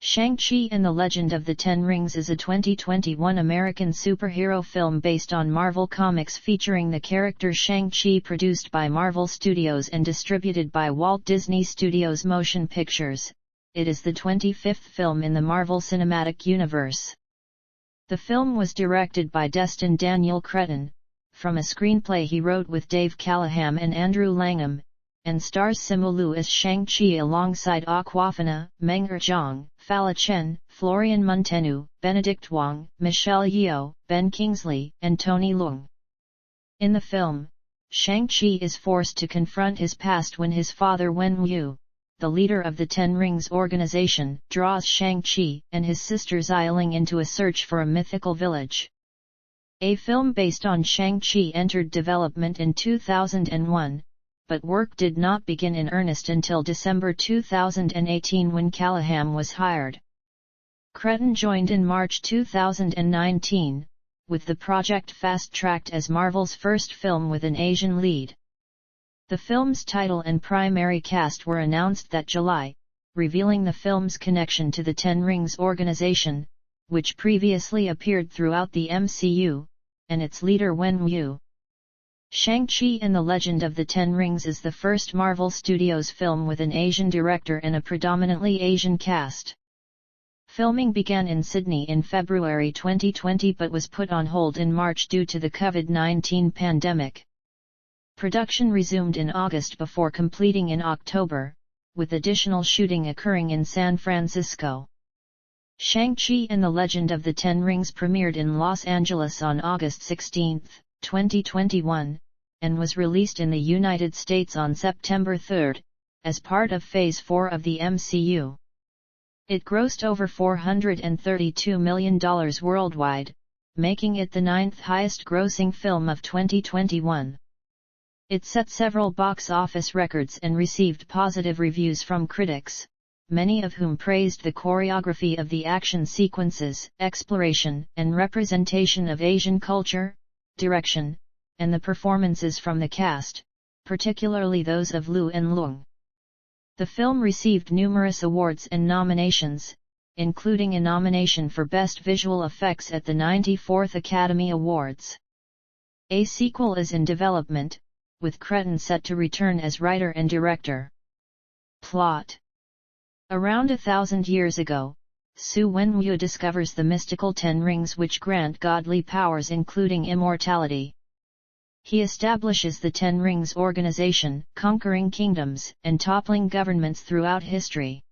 Shang-Chi and the Legend of the Ten Rings is a 2021 American superhero film based on Marvel Comics featuring the character Shang-Chi, produced by Marvel Studios and distributed by Walt Disney Studios Motion Pictures. It is the 25th film in the Marvel Cinematic Universe. The film was directed by Destin Daniel Cretton, from a screenplay he wrote with Dave Callaham and Andrew Langham, and stars Simu Liu as Shang-Chi alongside Awkwafina, Meng-Er Zhang, Fala Chen, Florian Munteanu, Benedict Wong, Michelle Yeoh, Ben Kingsley, and Tony Leung. In the film, Shang-Chi is forced to confront his past when his father Wen Wu, the leader of the Ten Rings organization, draws Shang-Chi and his sister Xialing into a search for a mythical village. A film based on Shang-Chi entered development in 2001, but work did not begin in earnest until December 2018 when Callaham was hired. Cretton joined in March 2019, with the project fast-tracked as Marvel's first film with an Asian lead. The film's title and primary cast were announced that July, revealing the film's connection to the Ten Rings organization, which previously appeared throughout the MCU, and its leader Wen Wu. Shang-Chi and the Legend of the Ten Rings is the first Marvel Studios film with an Asian director and a predominantly Asian cast. Filming began in Sydney in February 2020 but was put on hold in March due to the COVID-19 pandemic. Production resumed in August before completing in October, with additional shooting occurring in San Francisco. Shang-Chi and the Legend of the Ten Rings premiered in Los Angeles on August 16, 2021, and was released in the United States on September 3, as part of Phase 4 of the MCU. It grossed over $432 million worldwide, making it the ninth highest-grossing film of 2021. It set several box office records and received positive reviews from critics, many of whom praised the choreography of the action sequences, exploration and representation of Asian culture, direction, and the performances from the cast, particularly those of Liu and Leung. The film received numerous awards and nominations, including a nomination for Best Visual Effects at the 94th Academy Awards. A sequel is in development, with Cretton set to return as writer and director. Plot: around 1,000 years ago, Su Wenwu discovers the mystical Ten Rings which grant godly powers including immortality. He establishes the Ten Rings organization, conquering kingdoms and toppling governments throughout history.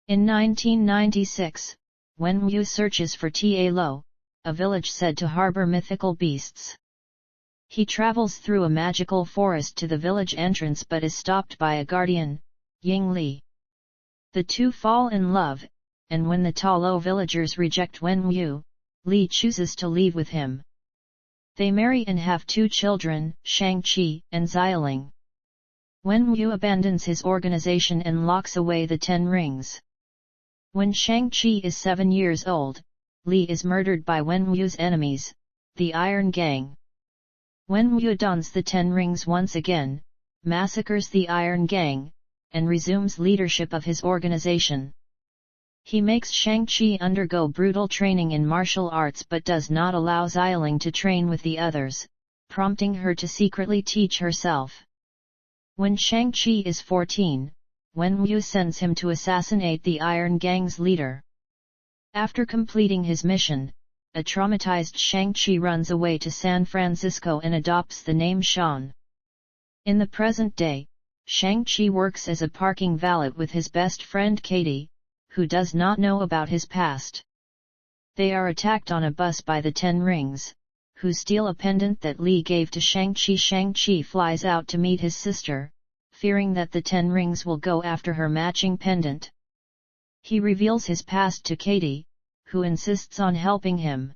In 1996, Wenwu searches for Ta Lo, a village said to harbor mythical beasts. He travels through a magical forest to the village entrance but is stopped by a guardian, Ying Li. The two fall in love, and when the Ta Lo villagers reject Wenwu, Li chooses to leave with him. They marry and have two children, Shang-Chi and Xialing. Wenwu abandons his organization and locks away the Ten Rings. When Shang-Chi is 7 years old, Li is murdered by Wenwu's enemies, the Iron Gang. Wenwu dons the Ten Rings once again, massacres the Iron Gang, and resumes leadership of his organization. He makes Shang-Chi undergo brutal training in martial arts but does not allow Xialing to train with the others, prompting her to secretly teach herself. When Shang-Chi is 14, Wenwu sends him to assassinate the Iron Gang's leader. After completing his mission, a traumatized Shang-Chi runs away to San Francisco and adopts the name Sean. In the present day, Shang-Chi works as a parking valet with his best friend Katie, who does not know about his past. They are attacked on a bus by the Ten Rings, who steal a pendant that Li gave to Shang-Chi. Shang-Chi flies out to meet his sister, fearing that the Ten Rings will go after her matching pendant. He reveals his past to Katie, who insists on helping him.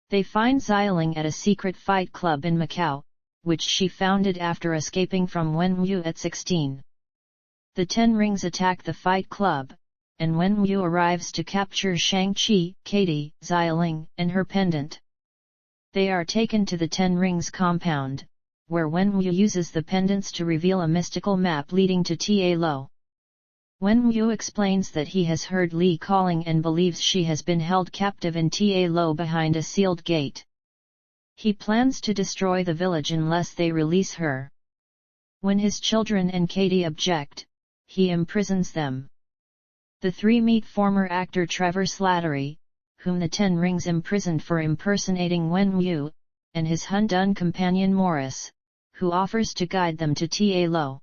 They find Xialing at a secret fight club in Macau, which she founded after escaping from Wenwu at 16. The Ten Rings attack the fight club, and Wenwu arrives to capture Shang-Chi, Katie, Xialing, and her pendant. They are taken to the Ten Rings compound, where Wenwu uses the pendants to reveal a mystical map leading to Ta Lo. Wenwu explains that he has heard Li calling and believes she has been held captive in Ta Lo behind a sealed gate. He plans to destroy the village unless they release her. When his children and Katie object, he imprisons them. The three meet former actor Trevor Slattery, whom the Ten Rings imprisoned for impersonating Wenwu, and his Hun-Dun companion Morris, who offers to guide them to Ta Lo.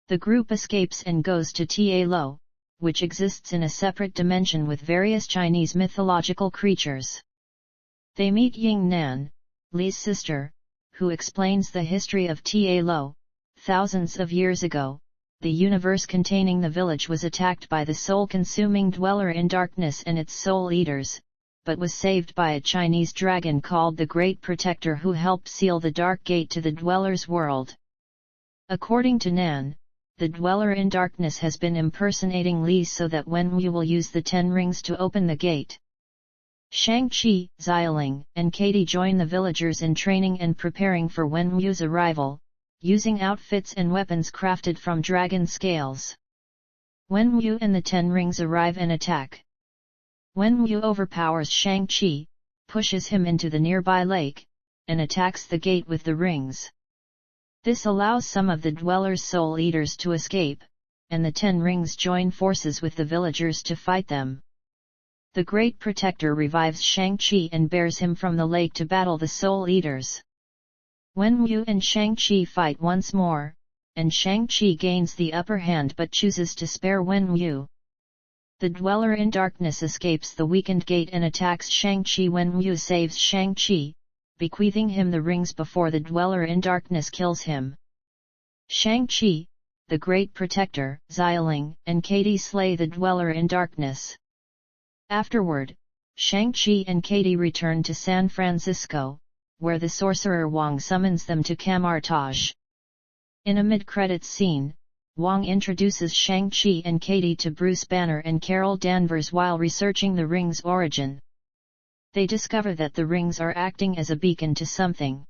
The group escapes and goes to Ta Lo, which exists in a separate dimension with various Chinese mythological creatures. They meet Ying Nan, Li's sister, who explains the history of Ta Lo. Thousands of years ago, the universe containing the village was attacked by the soul-consuming Dweller in Darkness and its soul eaters, but was saved by a Chinese dragon called the Great Protector who helped seal the Dark Gate to the Dweller's world. According to Nan, the Dweller in Darkness has been impersonating Li so that Wenwu will use the Ten Rings to open the gate. Shang-Chi, Xiaoling, and Katie join the villagers in training and preparing for Wenwu's arrival, using outfits and weapons crafted from dragon scales. Wenwu and the Ten Rings arrive and attack. Wenwu overpowers Shang-Chi, pushes him into the nearby lake, and attacks the gate with the rings. This allows some of the Dweller's soul eaters to escape, and the Ten Rings join forces with the villagers to fight them. The Great Protector revives Shang-Chi and bears him from the lake to battle the soul eaters. Wenwu and Shang-Chi fight once more, and Shang-Chi gains the upper hand but chooses to spare Wenwu. The Dweller in Darkness escapes the weakened gate and attacks Shang-Chi. Wenwu saves Shang-Chi, bequeathing him the rings before the Dweller in Darkness kills him. Shang-Chi, the Great Protector, Xiaoling, and Katie slay the Dweller in Darkness. Afterward, Shang-Chi and Katie return to San Francisco, where the sorcerer Wong summons them to Camartage. In a mid-credits scene, Wong introduces Shang-Chi and Katie to Bruce Banner and Carol Danvers while researching the ring's origin. They discover that the rings are acting as a beacon to something.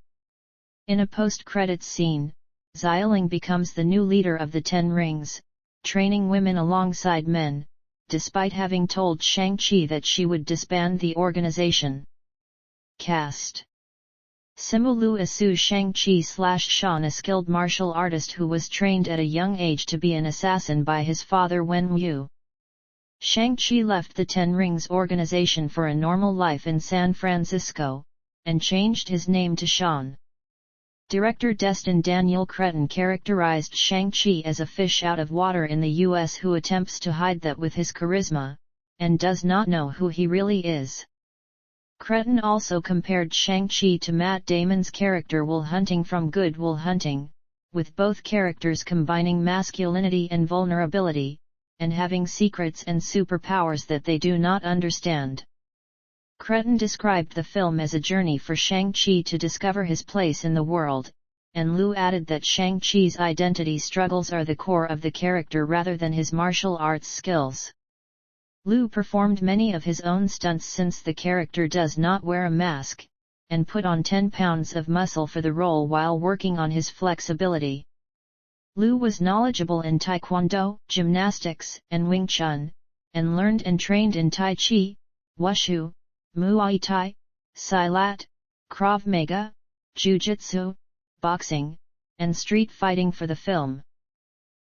In a post-credits scene, Xiaoling becomes the new leader of the Ten Rings, training women alongside men, despite having told Shang-Chi that she would disband the organization. Cast: Simu Liu as Su Shang-Chi/Shan, a skilled martial artist who was trained at a young age to be an assassin by his father Wenwu. Shang-Chi left the Ten Rings organization for a normal life in San Francisco, and changed his name to Shan. Director Destin Daniel Cretton characterized Shang-Chi as a fish out of water in the US who attempts to hide that with his charisma, and does not know who he really is. Cretton also compared Shang-Chi to Matt Damon's character Will Hunting from Good Will Hunting, with both characters combining masculinity and vulnerability, and having secrets and superpowers that they do not understand. Cretton described the film as a journey for Shang-Chi to discover his place in the world, and Liu added that Shang-Chi's identity struggles are the core of the character rather than his martial arts skills. Liu performed many of his own stunts since the character does not wear a mask, and put on 10 pounds of muscle for the role while working on his flexibility. Liu was knowledgeable in Taekwondo, gymnastics, and Wing Chun, and learned and trained in Tai Chi, Wushu, Muay Thai, Silat, Krav Maga, Jiu-Jitsu, boxing, and street fighting for the film.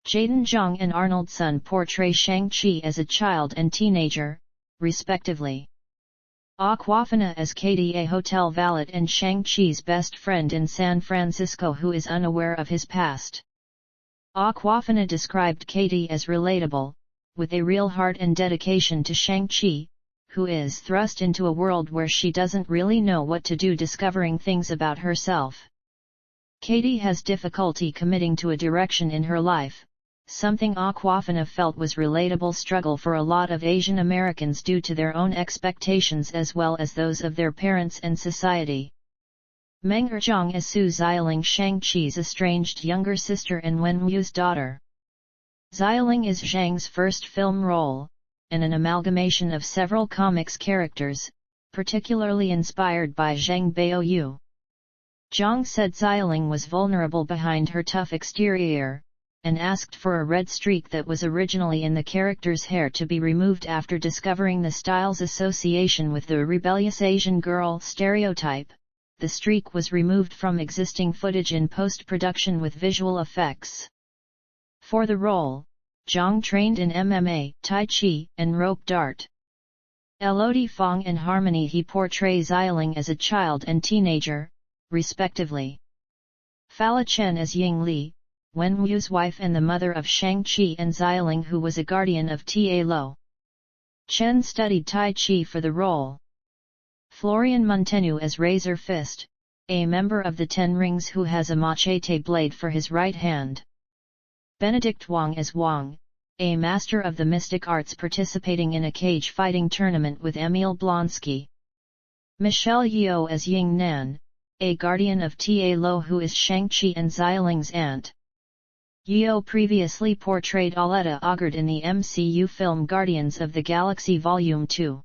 Jaden Zhang and Arnold Sun portray Shang-Chi as a child and teenager, respectively. Awkwafina as Katie, a hotel valet and Shang-Chi's best friend in San Francisco who is unaware of his past. Awkwafina described Katie as relatable, with a real heart and dedication to Shang-Chi, who is thrust into a world where she doesn't really know what to do discovering things about herself. Katie has difficulty committing to a direction in her life, something Awkwafina felt was relatable struggle for a lot of Asian Americans due to their own expectations as well as those of their parents and society. Meng Zhang as Su Xiaoling, Shang-Chi's estranged younger sister and Wenwu's daughter. Xiaoling is Zhang's first film role, and an amalgamation of several comics characters, particularly inspired by Zhang Baoyu. Zhang said Xiaoling was vulnerable behind her tough exterior, and asked for a red streak that was originally in the character's hair to be removed after discovering the style's association with the rebellious Asian girl stereotype. The streak was removed from existing footage in post-production with visual effects. For the role, Zhang trained in MMA, Tai Chi, and rope dart. Elodie Fong and Harmony he portrays Xialing as a child and teenager, respectively. Fala Chen as Ying Li, Wen Wu's wife and the mother of Shang-Chi and Xialing who was a guardian of Ta Lo. Chen studied Tai Chi for the role. Florian Munteanu as Razor Fist, a member of the Ten Rings who has a machete blade for his right hand. Benedict Wong as Wang, a master of the mystic arts participating in a cage fighting tournament with Emil Blonsky. Michelle Yeoh as Ying Nan, a guardian of Ta Lo who is Shang-Chi and Xialing's aunt. Yeoh previously portrayed Aletta Augard in the MCU film Guardians of the Galaxy Volume 2.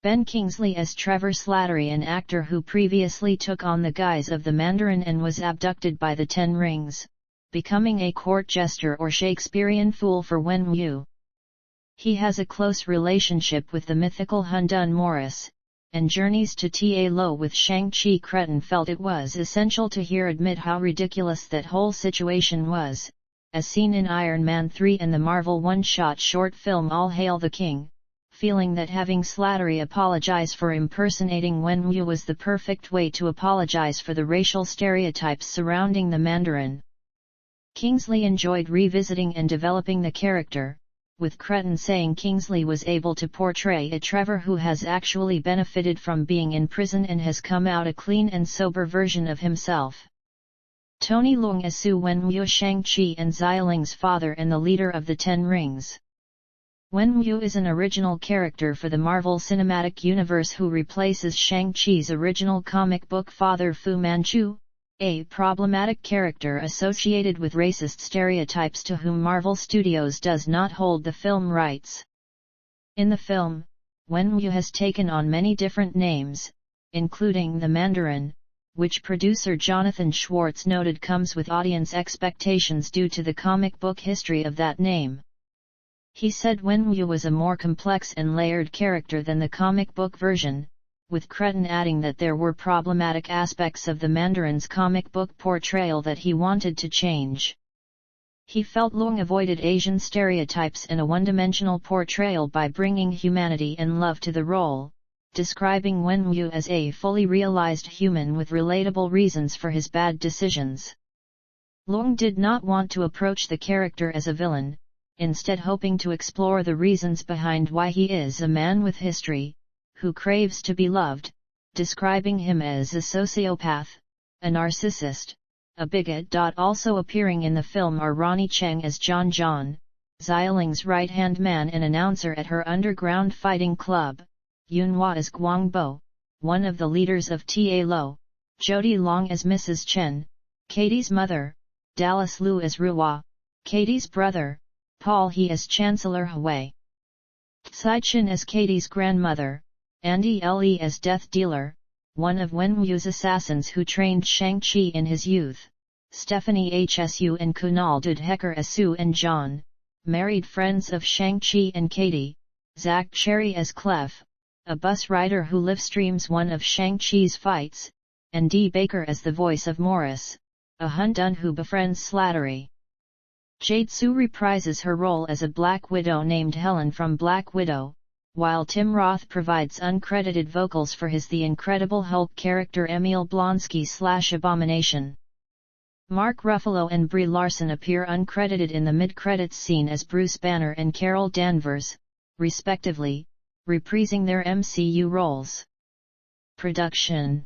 Ben Kingsley as Trevor Slattery, an actor who previously took on the guise of the Mandarin and was abducted by the Ten Rings, becoming a court jester or Shakespearean fool for Wen Wu. He has a close relationship with the mythical Hun Dun Morris, and journeys to Ta Lo with Shang-Chi. Cretin felt it was essential to admit how ridiculous that whole situation was, as seen in Iron Man 3 and the Marvel one-shot short film All Hail the King, feeling that having Slattery apologize for impersonating Wen Wu was the perfect way to apologize for the racial stereotypes surrounding the Mandarin. Kingsley enjoyed revisiting and developing the character, with Cretin saying Kingsley was able to portray a Trevor who has actually benefited from being in prison and has come out a clean and sober version of himself. Tony Leung as Su Wenwu, Shang-Chi and Xialing's father and the leader of the Ten Rings. Wenwu is an original character for the Marvel Cinematic Universe who replaces Shang-Chi's original comic book father Fu Manchu, a problematic character associated with racist stereotypes to whom Marvel Studios does not hold the film rights. In the film, Wenwu has taken on many different names, including the Mandarin, which producer Jonathan Schwartz noted comes with audience expectations due to the comic book history of that name. He said Wenwu was a more complex and layered character than the comic book version, with Cretin adding that there were problematic aspects of the Mandarin's comic book portrayal that he wanted to change. He felt Leung avoided Asian stereotypes and a one-dimensional portrayal by bringing humanity and love to the role, describing Wenwu as a fully realized human with relatable reasons for his bad decisions. Leung did not want to approach the character as a villain, instead hoping to explore the reasons behind why he is a man with history, who craves to be loved, describing him as a sociopath, a narcissist, a bigot. Also appearing in the film are Ronnie Cheng as John John, Xialing's right-hand man and announcer at her underground fighting club, Yunhua as Guang Bo, one of the leaders of Ta Lo, Jodie Long as Mrs. Chen, Katie's mother, Dallas Liu as Ruwa, Katie's brother, Paul He as Chancellor Hui, Tsai Chin as Katie's grandmother, Andy Le as Death Dealer, one of Wenwu's assassins who trained Shang-Chi in his youth, Stephanie Hsu and Kunal Dudhecker as Sue and John, married friends of Shang-Chi and Katie, Zach Cherry as Clef, a bus rider who livestreams one of Shang-Chi's fights, and Dee Baker as the voice of Morris, a Hun Dun who befriends Slattery. Jade Sue reprises her role as a Black Widow named Helen from Black Widow, while Tim Roth provides uncredited vocals for his The Incredible Hulk character Emil Blonsky/Abomination. Mark Ruffalo and Brie Larson appear uncredited in the mid-credits scene as Bruce Banner and Carol Danvers, respectively, reprising their MCU roles. Production.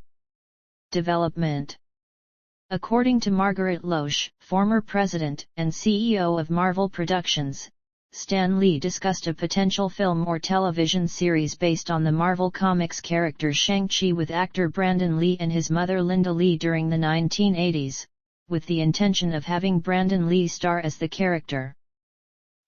Development. According to Margaret Loesch, former president and CEO of Marvel Productions, Stan Lee discussed a potential film or television series based on the Marvel Comics character Shang-Chi with actor Brandon Lee and his mother Linda Lee during the 1980s, with the intention of having Brandon Lee star as the character.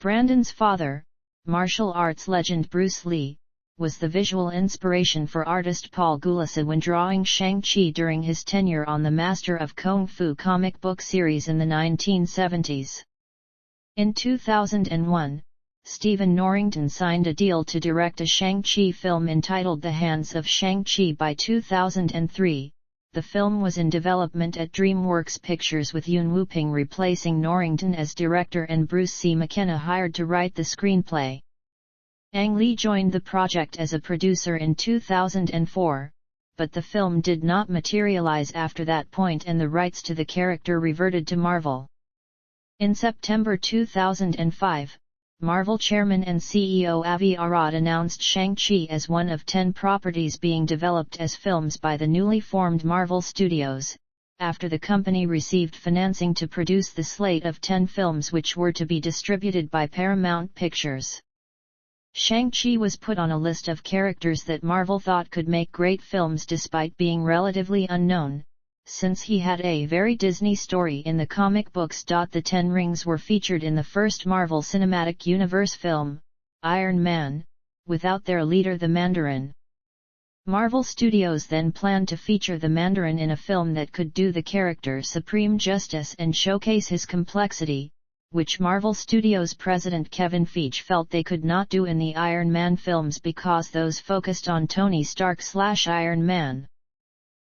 Brandon's father, martial arts legend Bruce Lee, was the visual inspiration for artist Paul Gulassa when drawing Shang-Chi during his tenure on the Master of Kung Fu comic book series in the 1970s. In 2001, Stephen Norrington signed a deal to direct a Shang-Chi film entitled The Hands of Shang-Chi. By 2003, the film was in development at DreamWorks Pictures, with Yuen Woo-ping replacing Norrington as director and Bruce C. McKenna hired to write the screenplay. Ang Lee joined the project as a producer in 2004, but the film did not materialize after that point and the rights to the character reverted to Marvel. In September 2005, Marvel chairman and CEO Avi Arad announced Shang-Chi as one of 10 properties being developed as films by the newly formed Marvel Studios, after the company received financing to produce the slate of 10 films which were to be distributed by Paramount Pictures. Shang-Chi was put on a list of characters that Marvel thought could make great films despite being relatively unknown, since he had a very Disney story in the comic books. The Ten Rings were featured in the first Marvel Cinematic Universe film, Iron Man, without their leader the Mandarin. Marvel Studios then planned to feature the Mandarin in a film that could do the character supreme justice and showcase his complexity, which Marvel Studios president Kevin Feige felt they could not do in the Iron Man films because those focused on Tony Stark/Iron Man.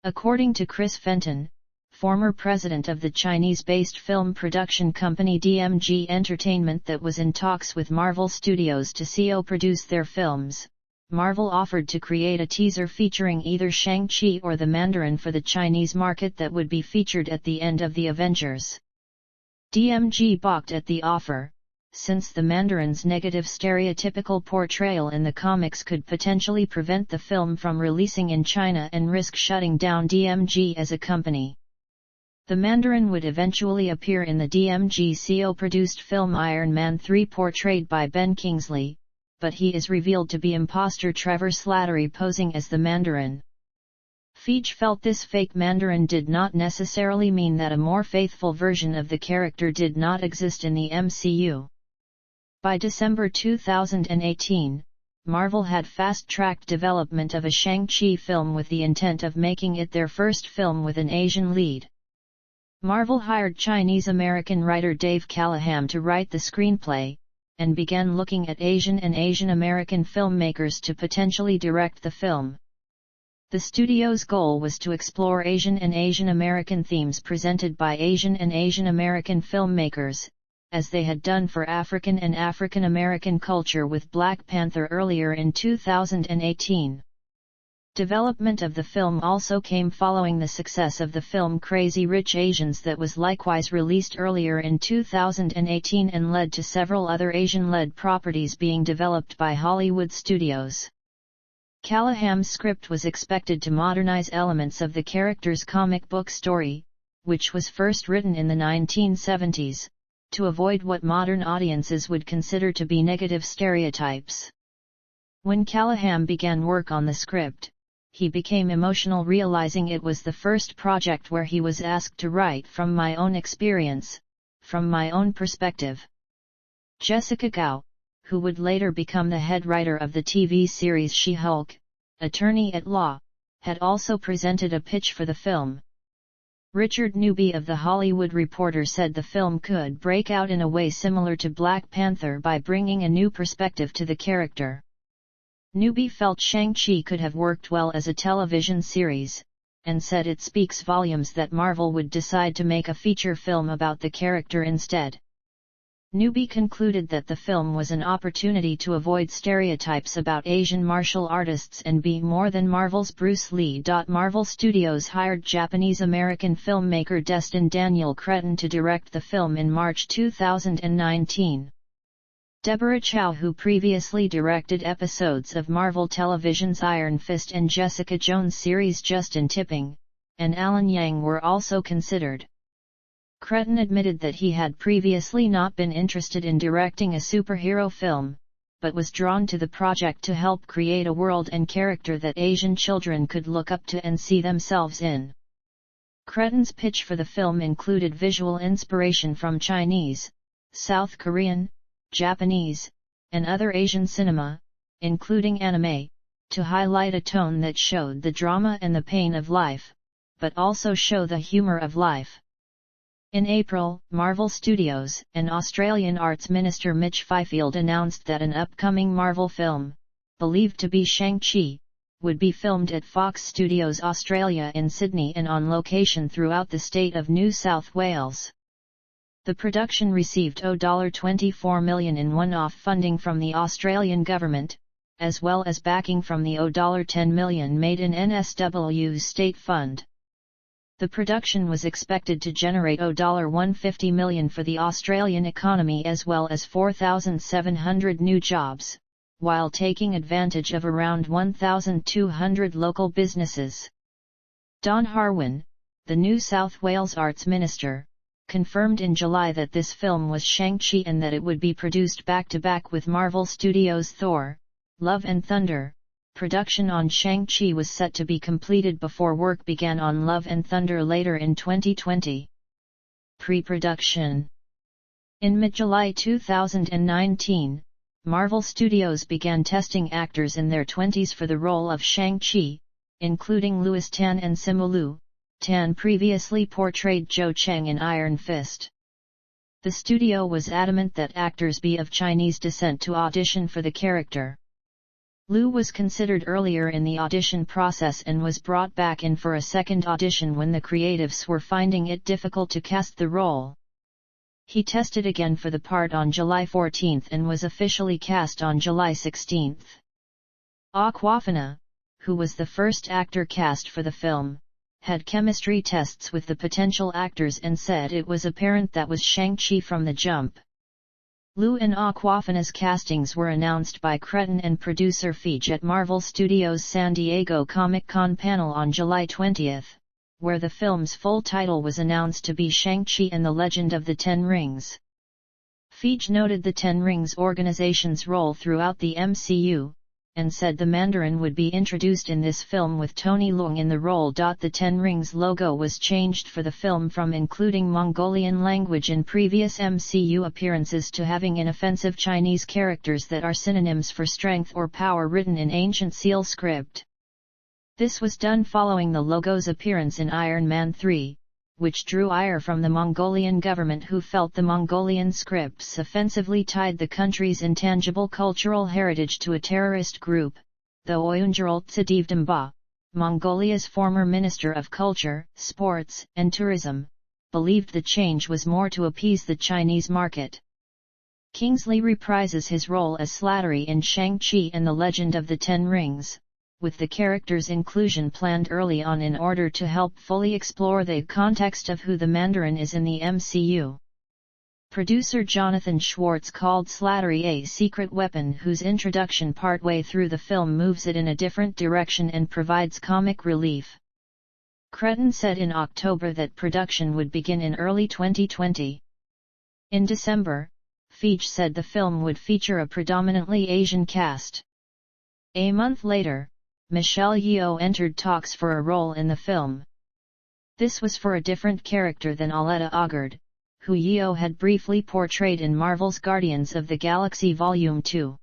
According to Chris Fenton, former president of the Chinese-based film production company DMG Entertainment that was in talks with Marvel Studios to co-produce their films, Marvel offered to create a teaser featuring either Shang-Chi or the Mandarin for the Chinese market that would be featured at the end of the Avengers. DMG balked at the offer, since the Mandarin's negative stereotypical portrayal in the comics could potentially prevent the film from releasing in China and risk shutting down DMG as a company. The Mandarin would eventually appear in the DMG co-produced film Iron Man 3 portrayed by Ben Kingsley, but he is revealed to be imposter Trevor Slattery posing as the Mandarin. Feige felt this fake Mandarin did not necessarily mean that a more faithful version of the character did not exist in the MCU. By December 2018, Marvel had fast-tracked development of a Shang-Chi film with the intent of making it their first film with an Asian lead. Marvel hired Chinese-American writer Dave Callaham to write the screenplay, and began looking at Asian and Asian-American filmmakers to potentially direct the film. The studio's goal was to explore Asian and Asian-American themes presented by Asian and Asian-American filmmakers, as they had done for African and African American culture with Black Panther earlier in 2018. Development of the film also came following the success of the film Crazy Rich Asians that was likewise released earlier in 2018 and led to several other Asian-led properties being developed by Hollywood studios. Callaham's script was expected to modernize elements of the character's comic book story, which was first written in the 1970s, to avoid what modern audiences would consider to be negative stereotypes. When Callaham began work on the script, he became emotional realizing it was the first project where he was asked to write from my own experience, from my own perspective. Jessica Gao, who would later become the head writer of the TV series She-Hulk, attorney at law, had also presented a pitch for the film. Richard Newby of The Hollywood Reporter said the film could break out in a way similar to Black Panther by bringing a new perspective to the character. Newby felt Shang-Chi could have worked well as a television series, and said it speaks volumes that Marvel would decide to make a feature film about the character instead. Newby concluded that the film was an opportunity to avoid stereotypes about Asian martial artists and be more than Marvel's Bruce Lee. Marvel Studios hired Japanese-American filmmaker Destin Daniel Cretton to direct the film in March 2019. Deborah Chow, who previously directed episodes of Marvel Television's Iron Fist and Jessica Jones series Justin Tipping, and Alan Yang were also considered. Cretton admitted that he had previously not been interested in directing a superhero film, but was drawn to the project to help create a world and character that Asian children could look up to and see themselves in. Cretton's pitch for the film included visual inspiration from Chinese, South Korean, Japanese, and other Asian cinema, including anime, to highlight a tone that showed the drama and the pain of life, but also show the humor of life. In April, Marvel Studios and Australian Arts Minister Mitch Fifield announced that an upcoming Marvel film, believed to be Shang-Chi, would be filmed at Fox Studios Australia in Sydney and on location throughout the state of New South Wales. The production received $24 million in one-off funding from the Australian government, as well as backing from the $10 million made in NSW's state fund. The production was expected to generate $150 million for the Australian economy as well as 4,700 new jobs, while taking advantage of around 1,200 local businesses. Don Harwin, the New South Wales Arts Minister, confirmed in July that this film was Shang-Chi and that it would be produced back-to-back with Marvel Studios' Thor: Love and Thunder. Production on Shang-Chi was set to be completed before work began on Love and Thunder later in 2020. Pre-production. In mid-July 2019, Marvel Studios began testing actors in their 20s for the role of Shang-Chi, including Louis Tan and Simu Liu. Tan previously portrayed Zhou Cheng in Iron Fist. The studio was adamant that actors be of Chinese descent to audition for the character. Liu was considered earlier in the audition process and was brought back in for a second audition when the creatives were finding it difficult to cast the role. He tested again for the part on July 14 and was officially cast on July 16. Awkwafina, who was the first actor cast for the film, had chemistry tests with the potential actors and said it was apparent that was Shang-Chi from the jump. Liu and Awkwafina's castings were announced by Cretin and producer Feige at Marvel Studios' San Diego Comic-Con panel on July 20, where the film's full title was announced to be Shang-Chi and the Legend of the Ten Rings. Feige noted the Ten Rings organization's role throughout the MCU, and said the Mandarin would be introduced in this film with Tony Leung in the role. The Ten Rings logo was changed for the film from including Mongolian language in previous MCU appearances to having inoffensive Chinese characters that are synonyms for strength or power written in ancient Seal script. This was done following the logo's appearance in Iron Man 3, which drew ire from the Mongolian government, who felt the Mongolian scripts offensively tied the country's intangible cultural heritage to a terrorist group, though Oyungerol Tsadevdamba, Mongolia's former Minister of Culture, Sports, and Tourism, believed the change was more to appease the Chinese market. Kingsley reprises his role as Slattery in Shang-Chi and the Legend of the Ten Rings, with the character's inclusion planned early on in order to help fully explore the context of who the Mandarin is in the MCU. Producer Jonathan Schwartz called Slattery a secret weapon whose introduction partway through the film moves it in a different direction and provides comic relief. Cretin said in October that production would begin in early 2020. In December, Feige said the film would feature a predominantly Asian cast. A month later, Michelle Yeoh entered talks for a role in the film. This was for a different character than Aletta Ogard, who Yeoh had briefly portrayed in Marvel's Guardians of the Galaxy Volume 2.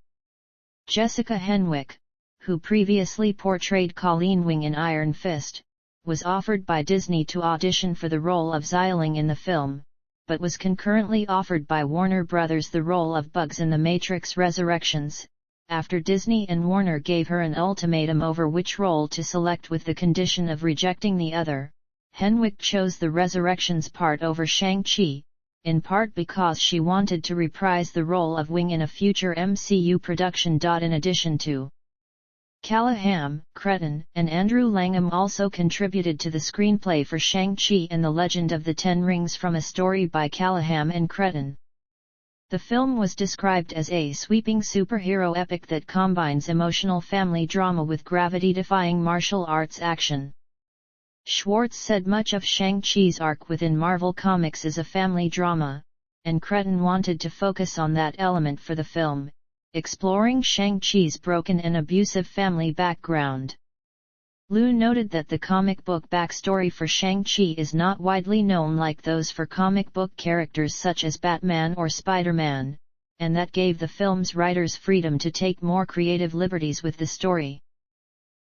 Jessica Henwick, who previously portrayed Colleen Wing in Iron Fist, was offered by Disney to audition for the role of Xialing in the film, but was concurrently offered by Warner Bros. The role of Bugs in The Matrix Resurrections, after Disney and Warner gave her an ultimatum over which role to select with the condition of rejecting the other. Henwick chose the Resurrections part over Shang-Chi, in part because she wanted to reprise the role of Wing in a future MCU production. In addition to Callahan, Cretin, and Andrew Langham also contributed to the screenplay for Shang-Chi and the Legend of the Ten Rings from a story by Callahan and Cretin. The film was described as a sweeping superhero epic that combines emotional family drama with gravity-defying martial arts action. Schwartz said much of Shang-Chi's arc within Marvel Comics is a family drama, and Cretin wanted to focus on that element for the film, exploring Shang-Chi's broken and abusive family background. Liu noted that the comic book backstory for Shang-Chi is not widely known like those for comic book characters such as Batman or Spider-Man, and that gave the film's writers freedom to take more creative liberties with the story.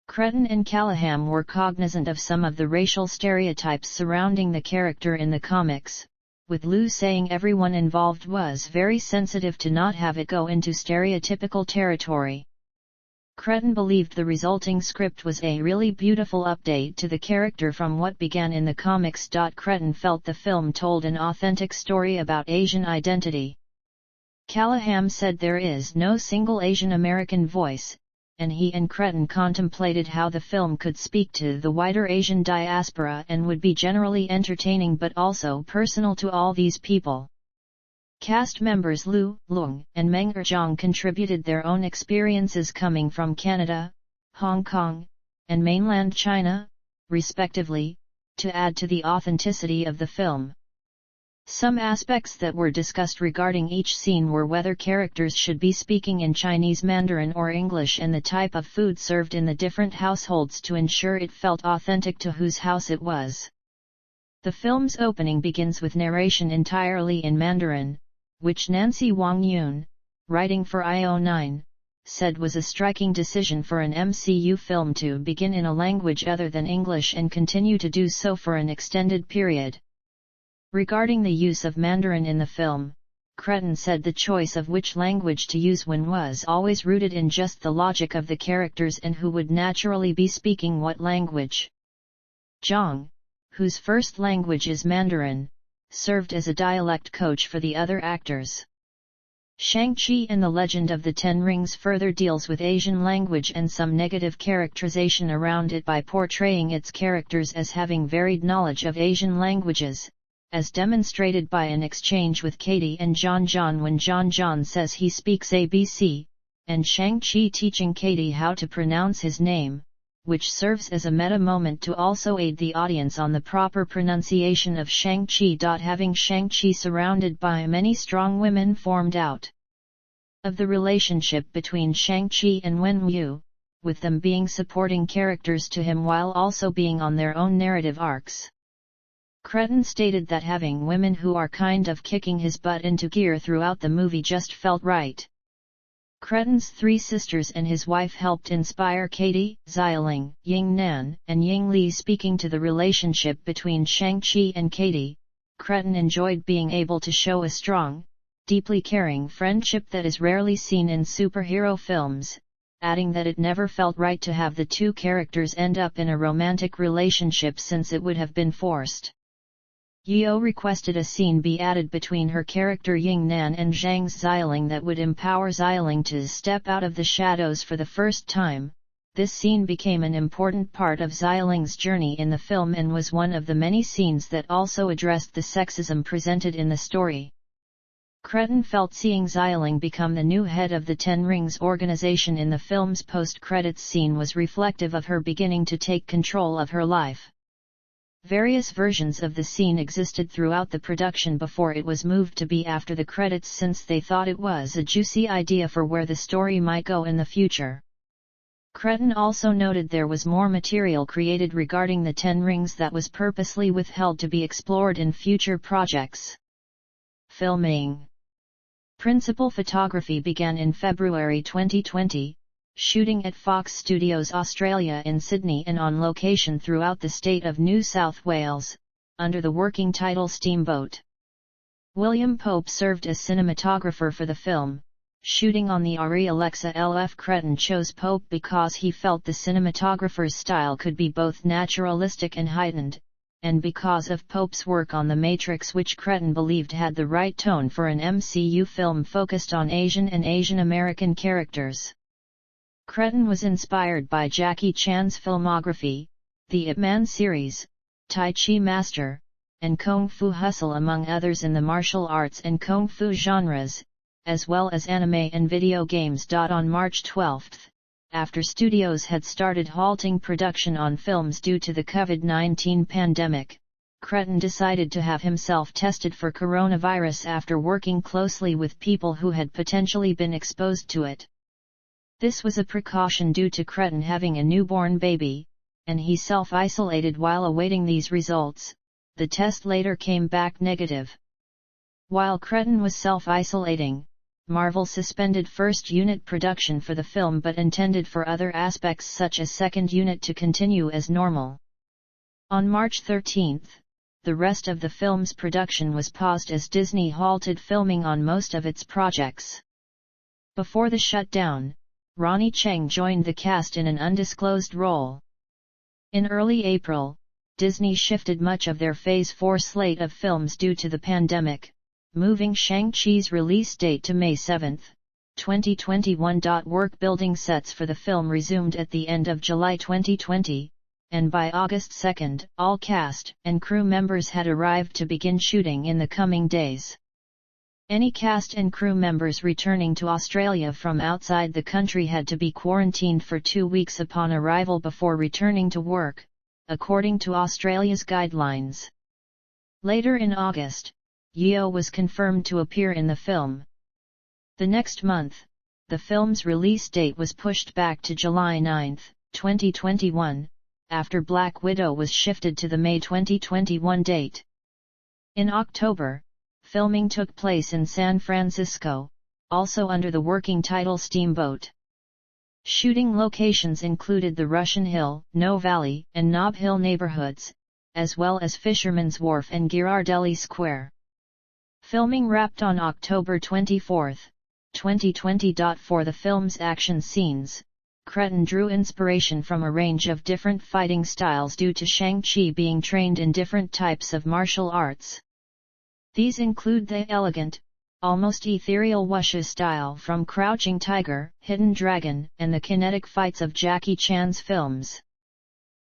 Cretin and Callahan were cognizant of some of the racial stereotypes surrounding the character in the comics, with Liu saying everyone involved was very sensitive to not have it go into stereotypical territory. Cretin believed the resulting script was a really beautiful update to the character from what began in the comics. Cretin felt the film told an authentic story about Asian identity. Callahan said there is no single Asian American voice, and he and Cretin contemplated how the film could speak to the wider Asian diaspora and would be generally entertaining but also personal to all these people. Cast members Liu, Leung, and Meng Zhang contributed their own experiences coming from Canada, Hong Kong, and mainland China, respectively, to add to the authenticity of the film. Some aspects that were discussed regarding each scene were whether characters should be speaking in Chinese Mandarin or English and the type of food served in the different households to ensure it felt authentic to whose house it was. The film's opening begins with narration entirely in Mandarin, which Nancy Wang Yun, writing for IO9, said was a striking decision for an MCU film to begin in a language other than English and continue to do so for an extended period. Regarding the use of Mandarin in the film, Cretin said the choice of which language to use when was always rooted in just the logic of the characters and who would naturally be speaking what language. Zhang, whose first language is Mandarin, served as a dialect coach for the other actors. Shang-Chi and the Legend of the Ten Rings further deals with Asian language and some negative characterization around it by portraying its characters as having varied knowledge of Asian languages, as demonstrated by an exchange with Katie and John when John says he speaks ABC, and Shang-Chi teaching Katie how to pronounce his name, which serves as a meta moment to also aid the audience on the proper pronunciation of Shang-Chi. Having Shang-Chi surrounded by many strong women formed out of the relationship between Shang-Chi and Wenwu, with them being supporting characters to him while also being on their own narrative arcs. Cretin stated that having women who are kind of kicking his butt into gear throughout the movie just felt right. Cretin's three sisters and his wife helped inspire Katie, Xialing, Ying Nan, and Ying Li. Speaking to the relationship between Shang-Chi and Katie, Cretin enjoyed being able to show a strong, deeply caring friendship that is rarely seen in superhero films, adding that it never felt right to have the two characters end up in a romantic relationship since it would have been forced. Yeo requested a scene be added between her character Ying Nan and Zhang Xialing that would empower Xialing to step out of the shadows for the first time. This scene became an important part of Xialing's journey in the film and was one of the many scenes that also addressed the sexism presented in the story. Cretin felt seeing Xialing become the new head of the Ten Rings organization in the film's post-credits scene was reflective of her beginning to take control of her life. Various versions of the scene existed throughout the production before it was moved to be after the credits since they thought it was a juicy idea for where the story might go in the future. Cretin also noted there was more material created regarding the Ten Rings that was purposely withheld to be explored in future projects. Filming. Principal photography began in February 2020. Shooting at Fox Studios Australia in Sydney and on location throughout the state of New South Wales, under the working title Steamboat. William Pope served as cinematographer for the film, shooting on the Arri Alexa LF. Cretin chose Pope because he felt the cinematographer's style could be both naturalistic and heightened, and because of Pope's work on The Matrix, which Cretin believed had the right tone for an MCU film focused on Asian and Asian American characters. Cretin was inspired by Jackie Chan's filmography, the Ip Man series, Tai Chi Master, and Kung Fu Hustle among others in the martial arts and kung fu genres, as well as anime and video games. On March 12, after studios had started halting production on films due to the COVID-19 pandemic, Cretin decided to have himself tested for coronavirus after working closely with people who had potentially been exposed to it. This was a precaution due to Cretin having a newborn baby, and he self-isolated while awaiting these results. The test later came back negative. While Cretin was self-isolating, Marvel suspended first unit production for the film but intended for other aspects such as second unit to continue as normal. On March 13, the rest of the film's production was paused as Disney halted filming on most of its projects. Before the shutdown, Ronnie Cheng joined the cast in an undisclosed role. In early April, Disney shifted much of their Phase 4 slate of films due to the pandemic, moving Shang-Chi's release date to May 7, 2021. Work building sets for the film resumed at the end of July 2020, and by August 2, all cast and crew members had arrived to begin shooting in the coming days. Any cast and crew members returning to Australia from outside the country had to be quarantined for 2 weeks upon arrival before returning to work, according to Australia's guidelines. Later in August, Yeo was confirmed to appear in the film. The next month, the film's release date was pushed back to July 9, 2021, after Black Widow was shifted to the May 2021 date. In October, filming took place in San Francisco, also under the working title Steamboat. Shooting locations included the Russian Hill, No Valley, and Nob Hill neighborhoods, as well as Fisherman's Wharf and Ghirardelli Square. Filming wrapped on October 24, 2020. For the film's action scenes, Cretton drew inspiration from a range of different fighting styles due to Shang-Chi being trained in different types of martial arts. These include the elegant, almost ethereal wushu style from Crouching Tiger, Hidden Dragon, and the kinetic fights of Jackie Chan's films.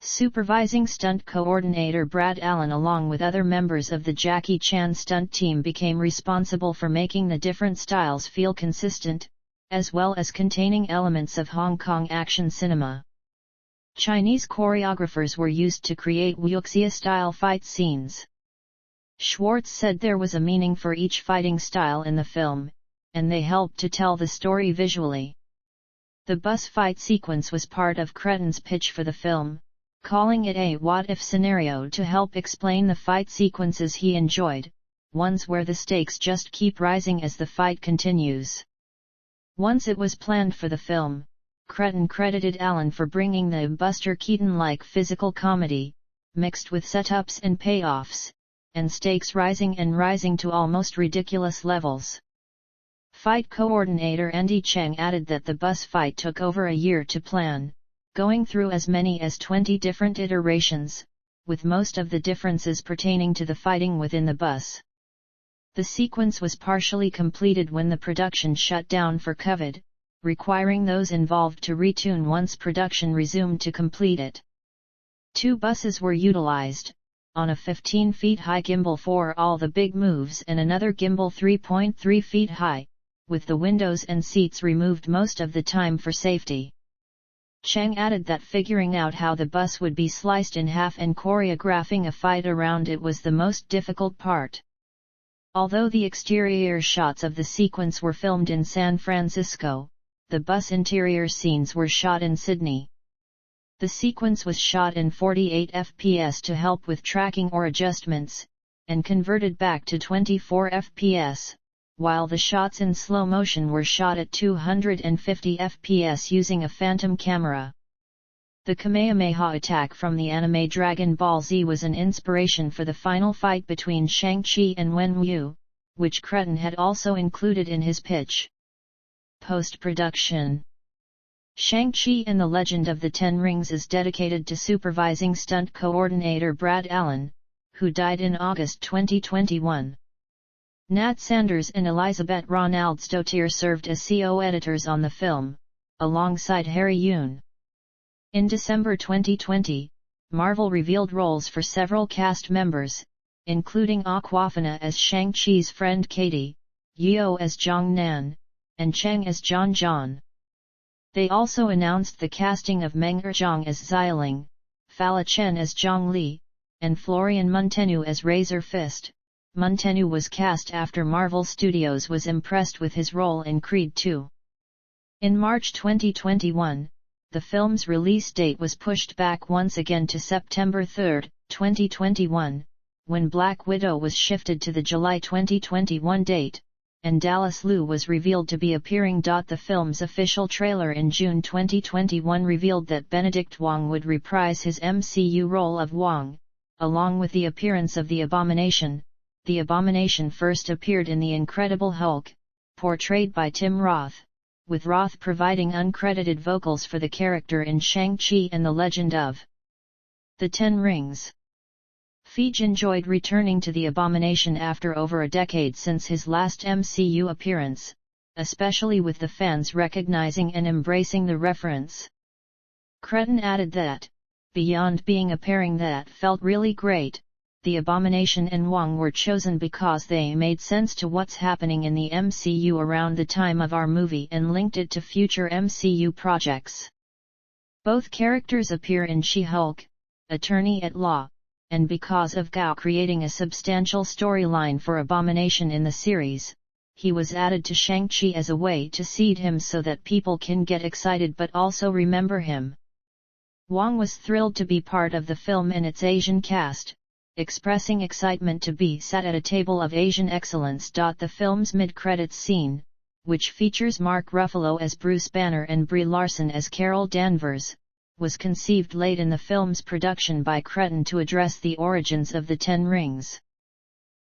Supervising stunt coordinator Brad Allen along with other members of the Jackie Chan stunt team became responsible for making the different styles feel consistent, as well as containing elements of Hong Kong action cinema. Chinese choreographers were used to create wuxia-style fight scenes. Schwartz said there was a meaning for each fighting style in the film, and they helped to tell the story visually. The bus fight sequence was part of Cretton's pitch for the film, calling it a what-if scenario to help explain the fight sequences he enjoyed, ones where the stakes just keep rising as the fight continues. Once it was planned for the film, Cretton credited Allen for bringing the Buster Keaton-like physical comedy, mixed with setups and payoffs, and stakes rising to almost ridiculous levels. Fight coordinator Andy Cheng added that the bus fight took over a year to plan, going through as many as 20 different iterations, with most of the differences pertaining to the fighting within the bus. The sequence was partially completed when the production shut down for COVID, requiring those involved to retune once production resumed to complete it. 2 buses were utilized, on a 15 feet high gimbal for all the big moves and another gimbal 3.3 feet high, with the windows and seats removed most of the time for safety. Cheng added that figuring out how the bus would be sliced in half and choreographing a fight around it was the most difficult part. Although the exterior shots of the sequence were filmed in San Francisco, the bus interior scenes were shot in Sydney. The sequence was shot in 48 fps to help with tracking or adjustments, and converted back to 24 fps, while the shots in slow motion were shot at 250 fps using a phantom camera. The Kamehameha attack from the anime Dragon Ball Z was an inspiration for the final fight between Shang-Chi and Wen Wu, which Cretton had also included in his pitch. Post-production. Shang-Chi and the Legend of the Ten Rings is dedicated to supervising stunt coordinator Brad Allen, who died in August 2021. Nat Sanders and Elizabeth Ronaldsdottir served as co-editors on the film, alongside Harry Yoon. In December 2020, Marvel revealed roles for several cast members, including Awkwafina as Shang-Chi's friend Katie, Yeo as Zhang Nan, and Cheng as John John. They also announced the casting of Meng Zhang as Xialing, Fala Chen as Zhang Li, and Florian Munteanu as Razor Fist. Munteanu was cast after Marvel Studios was impressed with his role in Creed II. In March 2021, the film's release date was pushed back once again to September 3, 2021, when Black Widow was shifted to the July 2021 date, and Dallas Liu was revealed to be appearing. The film's official trailer in June 2021 revealed that Benedict Wong would reprise his MCU role of Wong, along with the appearance of the Abomination. The Abomination first appeared in The Incredible Hulk, portrayed by Tim Roth, with Roth providing uncredited vocals for the character in Shang-Chi and the Legend of the Ten Rings. Feige enjoyed returning to the Abomination after over a decade since his last MCU appearance, especially with the fans recognizing and embracing the reference. Cretton added that, beyond being a pairing that felt really great, the Abomination and Wong were chosen because they made sense to what's happening in the MCU around the time of our movie and linked it to future MCU projects. Both characters appear in She-Hulk, Attorney at Law, and because of Gao creating a substantial storyline for Abomination in the series, he was added to Shang-Chi as a way to seed him so that people can get excited but also remember him. Wong was thrilled to be part of the film and its Asian cast, expressing excitement to be sat at a table of Asian excellence. The film's mid-credits scene, which features Mark Ruffalo as Bruce Banner and Brie Larson as Carol Danvers, was conceived late in the film's production by Cretton to address the origins of the Ten Rings.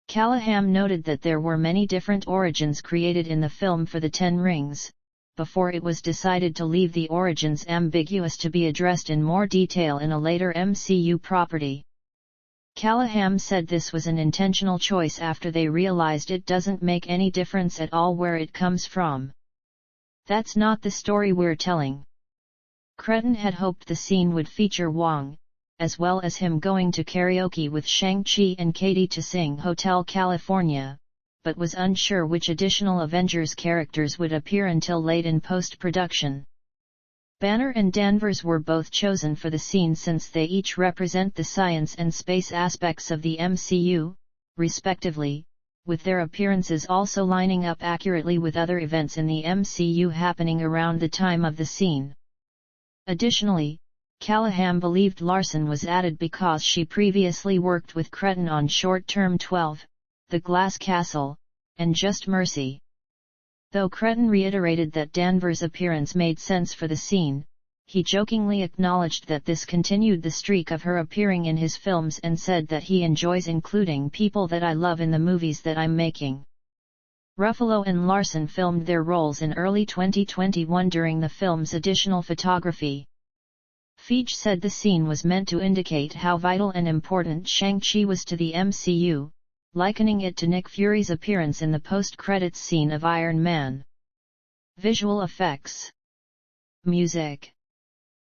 Callahan noted that there were many different origins created in the film for the Ten Rings, before it was decided to leave the origins ambiguous to be addressed in more detail in a later MCU property. Callahan said this was an intentional choice after they realized it doesn't make any difference at all where it comes from. That's not the story we're telling. Cretton had hoped the scene would feature Wong, as well as him going to karaoke with Shang-Chi and Katie to sing Hotel California, but was unsure which additional Avengers characters would appear until late in post-production. Banner and Danvers were both chosen for the scene since they each represent the science and space aspects of the MCU, respectively, with their appearances also lining up accurately with other events in the MCU happening around the time of the scene. Additionally, Callahan believed Larson was added because she previously worked with Cretton on short-term 12, The Glass Castle, and Just Mercy. Though Cretton reiterated that Danvers' appearance made sense for the scene, he jokingly acknowledged that this continued the streak of her appearing in his films and said that he enjoys including people that I love in the movies that I'm making. Ruffalo and Larson filmed their roles in early 2021 during the film's additional photography. Feige said the scene was meant to indicate how vital and important Shang-Chi was to the MCU, likening it to Nick Fury's appearance in the post-credits scene of Iron Man. Visual effects. Music.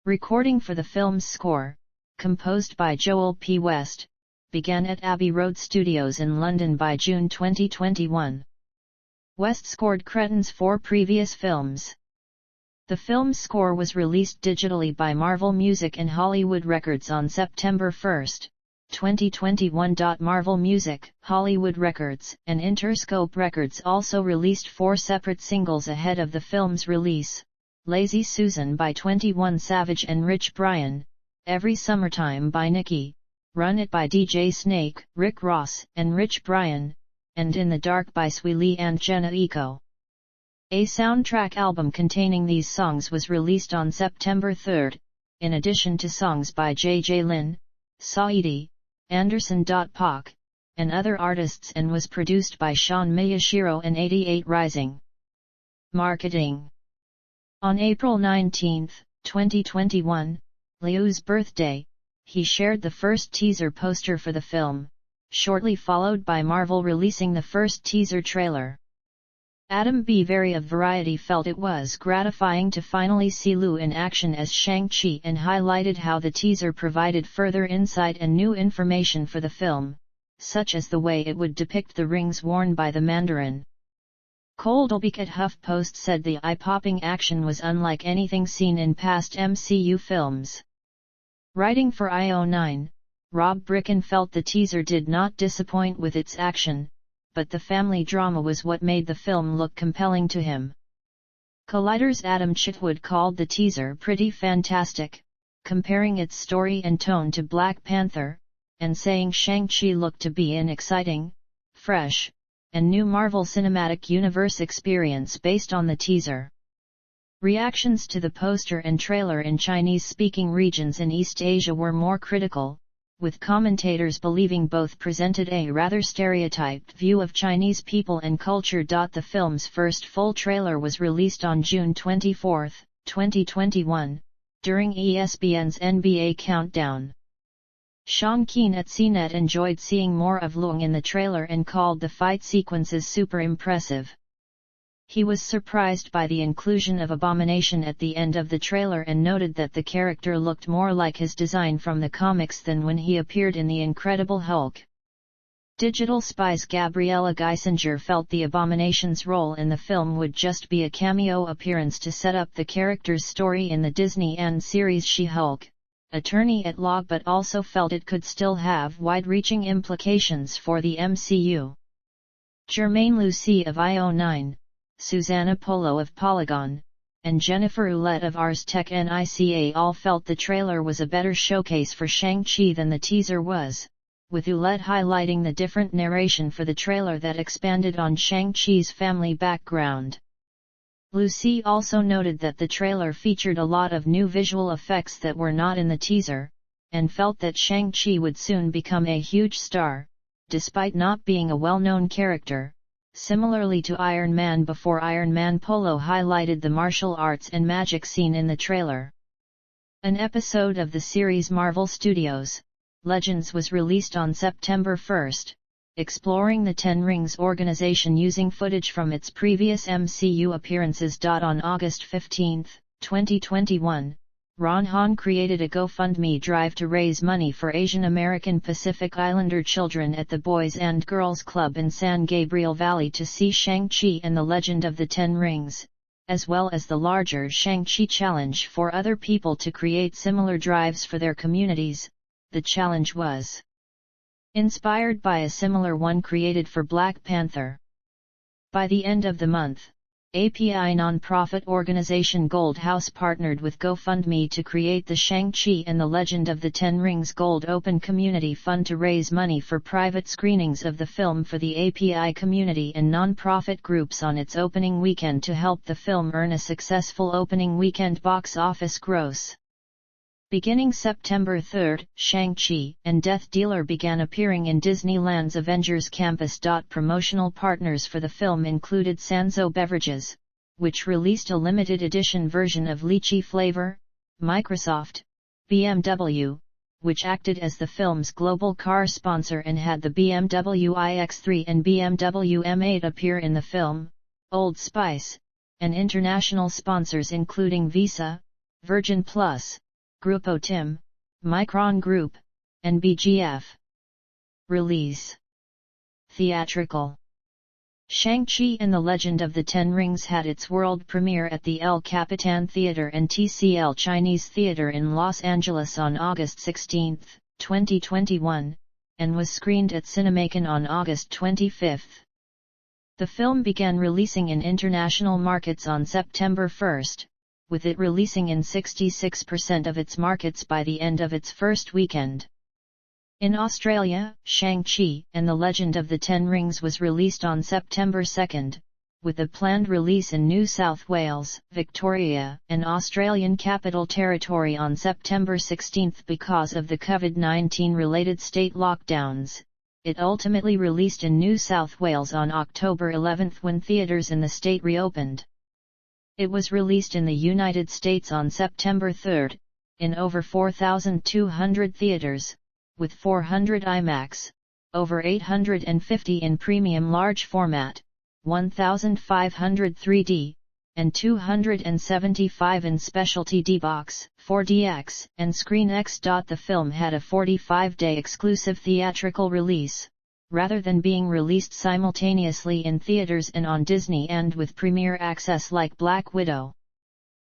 Recording for the film's score, composed by Joel P. West, began at Abbey Road Studios in London by June 2021. West scored Cretton's 4 previous films. The film's score was released digitally by Marvel Music and Hollywood Records on September 1, 2021. Marvel Music, Hollywood Records, and Interscope Records also released 4 separate singles ahead of the film's release: Lazy Susan by 21 Savage and Rich Brian, Every Summertime by Nicki, Run It by DJ Snake, Rick Ross, and Rich Brian, and In the Dark by Swee Lee and Jenna Eco. A soundtrack album containing these songs was released on September 3, in addition to songs by J.J. Lin, Saidi, Anderson. Paak, and other artists, and was produced by Sean Miyashiro and 88 Rising. Marketing. On April 19, 2021, Liu's birthday, he shared the first teaser poster for the film, shortly followed by Marvel releasing the first teaser trailer. Adam B. Very of Variety felt it was gratifying to finally see Liu in action as Shang-Chi and highlighted how the teaser provided further insight and new information for the film, such as the way it would depict the rings worn by the Mandarin. Cole Dolbeek at HuffPost said the eye-popping action was unlike anything seen in past MCU films. Writing for IO9, Rob Bricken felt the teaser did not disappoint with its action, but the family drama was what made the film look compelling to him. Collider's Adam Chitwood called the teaser pretty fantastic, comparing its story and tone to Black Panther, and saying Shang-Chi looked to be an exciting, fresh, and new Marvel Cinematic Universe experience based on the teaser. Reactions to the poster and trailer in Chinese-speaking regions in East Asia were more critical, with commentators believing both presented a rather stereotyped view of Chinese people and culture. The film's first full trailer was released on June 24, 2021, during ESPN's NBA Countdown. Shang-Chi at CNET enjoyed seeing more of Luong in the trailer and called the fight sequences super impressive. He was surprised by the inclusion of Abomination at the end of the trailer and noted that the character looked more like his design from the comics than when he appeared in The Incredible Hulk. Digital Spy's Gabriella Geisinger felt the Abomination's role in the film would just be a cameo appearance to set up the character's story in the Disney series She-Hulk, attorney at law, but also felt it could still have wide-reaching implications for the MCU. Jermaine Lucie of IO9, Susanna Polo of Polygon, and Jennifer Ouellette of Ars Tech Nica all felt the trailer was a better showcase for Shang-Chi than the teaser was, with Ouellette highlighting the different narration for the trailer that expanded on Shang-Chi's family background. Lucie also noted that the trailer featured a lot of new visual effects that were not in the teaser, and felt that Shang-Chi would soon become a huge star, despite not being a well-known character. Similarly to Iron Man before Iron Man, Polo highlighted the martial arts and magic scene in the trailer. An episode of the series Marvel Studios' Legends was released on September 1, exploring the Ten Rings organization using footage from its previous MCU appearances. On August 15, 2021, Ron Han created a GoFundMe drive to raise money for Asian American Pacific Islander children at the Boys and Girls Club in San Gabriel Valley to see Shang-Chi and the Legend of the Ten Rings, as well as the larger Shang-Chi Challenge for other people to create similar drives for their communities. The challenge was inspired by a similar one created for Black Panther. By the end of the month, API nonprofit organization Gold House partnered with GoFundMe to create the Shang-Chi and the Legend of the Ten Rings Gold Open Community Fund to raise money for private screenings of the film for the API community and nonprofit groups on its opening weekend to help the film earn a successful opening weekend box office gross. Beginning September 3, Shang-Chi and Death Dealer began appearing in Disneyland's Avengers Campus. Promotional partners for the film included Sanzo Beverages, which released a limited edition version of lychee flavor, Microsoft, BMW, which acted as the film's global car sponsor and had the BMW iX3 and BMW M8 appear in the film, Old Spice, and international sponsors including Visa, Virgin Plus, Grupo Tim, Micron Group, and BGF. Release. Theatrical. Shang-Chi and the Legend of the Ten Rings had its world premiere at the El Capitan Theater and TCL Chinese Theater in Los Angeles on August 16, 2021, and was screened at Cinemacon on August 25. The film began releasing in international markets on September 1, with it releasing in 66% of its markets by the end of its first weekend. In Australia, Shang-Chi and the Legend of the Ten Rings was released on September 2, with a planned release in New South Wales, Victoria, and Australian Capital Territory on September 16 because of the COVID-19 related state lockdowns. It ultimately released in New South Wales on October 11 when theatres in the state reopened. It was released in the United States on September 3, in over 4,200 theaters, with 400 IMAX, over 850 in premium large format, 1,500 3D, and 275 in specialty D-Box, 4DX, and ScreenX. The film had a 45-day exclusive theatrical release, rather than being released simultaneously in theaters and on Disney and with premiere access like Black Widow.